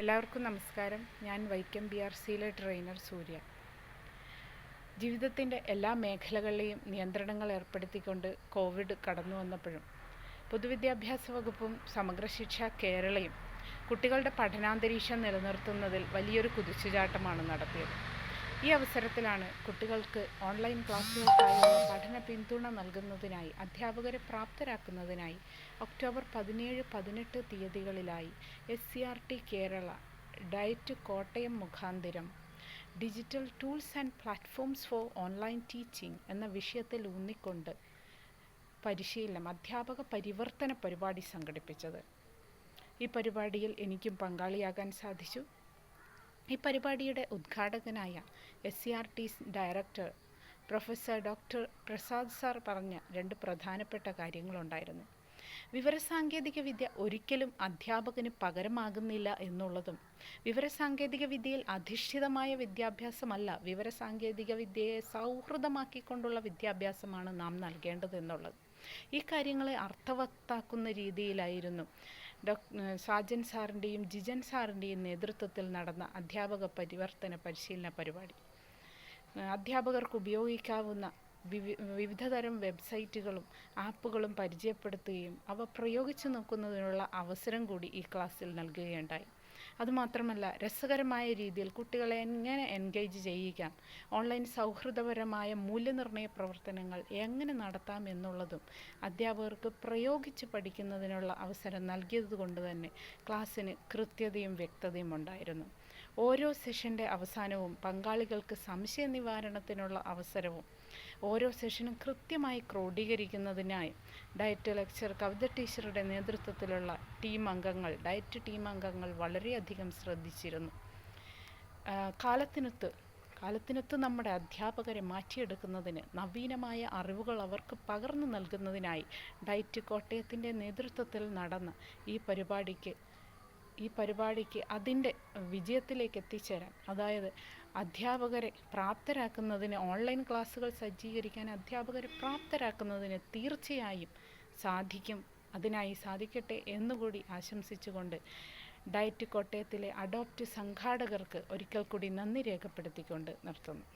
എല്ലാവർക്കും നമസ്കാരം. ഞാൻ വൈക്കം BRCയിലെ ട്രെയിനർ സൂര്യ. ജീവിതത്തിൻ്റെ എല്ലാ മേഖലകളിലെയും നിയന്ത്രണങ്ങൾ ഏർപ്പെടുത്തിക്കൊണ്ട് കോവിഡ് കടന്നു വന്നപ്പോഴും പൊതുവിദ്യാഭ്യാസ വകുപ്പും സമഗ്ര ശിക്ഷ കേരളയും കുട്ടികളുടെ പഠനാന്തരീക്ഷം നിലനിർത്തുന്നതിൽ വലിയൊരു കുതിച്ചുചാട്ടമാണ് നടത്തിയത്. ഈ അവസരത്തിലാണ് കുട്ടികൾക്ക് ഓൺലൈൻ ക്ലാസ്സുകൾക്കായുള്ള പഠന പിന്തുണ നൽകുന്നതിനായി അധ്യാപകരെ പ്രാപ്തരാക്കുന്നതിനായി ഒക്ടോബർ 17-18 തീയതികളിലായി SCRT കേരള ഡയറ്റ് കോട്ടയം മുഖാന്തിരം digital tools and platforms for online teaching എന്ന വിഷയത്തിൽ ഊന്നിക്കൊണ്ട് അധ്യാപക പരിവർത്തന പരിപാടി സംഘടിപ്പിച്ചത്. ഈ പരിപാടിയിൽ എനിക്കും പങ്കാളിയാകാൻ സാധിച്ചു. ഈ പരിപാടിയുടെ ഉദ്ഘാടകനായ SCRT director professor doctor Prasad sir പറഞ്ഞ 2 പ്രധാനപ്പെട്ട കാര്യങ്ങളുണ്ടായിരുന്നു. വിവരസാങ്കേതിക വിദ്യ ഒരിക്കലും അധ്യാപകന് പകരമാകുന്നില്ല എന്നുള്ളതും, വിവരസാങ്കേതിക വിദ്യയിൽ അധിഷ്ഠിതമായ വിദ്യാഭ്യാസമല്ല, വിവരസാങ്കേതിക വിദ്യയെ സൗഹൃദമാക്കിക്കൊണ്ടുള്ള വിദ്യാഭ്യാസമാണ് നാം നൽകേണ്ടതെന്നുള്ളത്. ഈ കാര്യങ്ങളെ അർത്ഥവത്താക്കുന്ന രീതിയിലായിരുന്നു സാജൻ സാറിൻ്റെയും ജിജൻ സാറിൻ്റെയും നേതൃത്വത്തിൽ നടന്ന അധ്യാപക പരിവർത്തന പരിശീലന പരിപാടി. അധ്യാപകർക്ക് ഉപയോഗിക്കാവുന്ന വിവിധതരം വെബ്സൈറ്റുകളും ആപ്പുകളും പരിചയപ്പെടുത്തുകയും അവ പ്രയോഗിച്ചു നോക്കുന്നതിനുള്ള അവസരം കൂടി ഈ ക്ലാസ്സിൽ നൽകുകയുണ്ടായി. അതുമാത്രമല്ല, രസകരമായ രീതിയിൽ കുട്ടികളെ എങ്ങനെ എൻഗേജ് ചെയ്യിക്കാം, ഓൺലൈൻ സൗഹൃദപരമായ മൂല്യനിർണ്ണയ പ്രവർത്തനങ്ങൾ എങ്ങനെ നടത്താം എന്നുള്ളതും അധ്യാപകർക്ക് പ്രയോഗിച്ച് പഠിക്കുന്നതിനുള്ള അവസരം നൽകിയതുകൊണ്ട് തന്നെ ക്ലാസ്സിന് കൃത്യതയും വ്യക്തതയും ഉണ്ടായിരുന്നു. ഓരോ സെഷൻ്റെ അവസാനവും പങ്കാളികൾക്ക് സംശയ നിവാരണത്തിനുള്ള അവസരവും ഓരോ സെഷനും കൃത്യമായി ക്രോഡീകരിക്കുന്നതിനായി ഡയറ്റ് ലെക്ചർ കവിത ടീച്ചറുടെ നേതൃത്വത്തിലുള്ള ഡയറ്റ് ടീം അംഗങ്ങൾ വളരെയധികം ശ്രദ്ധിച്ചിരുന്നു. കാലത്തിനൊത്ത് നമ്മുടെ അധ്യാപകരെ മാറ്റിയെടുക്കുന്നതിന് നവീനമായ അറിവുകൾ അവർക്ക് പകർന്നു നൽകുന്നതിനായി ഡയറ്റ് കോട്ടയത്തിൻ്റെ നേതൃത്വത്തിൽ നടന്ന ഈ പരിപാടിക്ക് അതിൻ്റെ വിജയത്തിലേക്ക് എത്തിച്ചേരാൻ, അതായത് അധ്യാപകരെ പ്രാപ്തരാക്കുന്നതിന്, ഓൺലൈൻ ക്ലാസ്സുകൾ സജ്ജീകരിക്കാൻ അധ്യാപകരെ പ്രാപ്തരാക്കുന്നതിന് തീർച്ചയായും അതിനായി സാധിക്കട്ടെ എന്നുകൂടി ആശംസിച്ചുകൊണ്ട് ഡയറ്റ് കോട്ടയത്തിലെ അഡോപ്റ്റ് സംഘാടകർക്ക് ഒരിക്കൽ കൂടി നന്ദി രേഖപ്പെടുത്തിക്കൊണ്ട് നിർത്തുന്നു.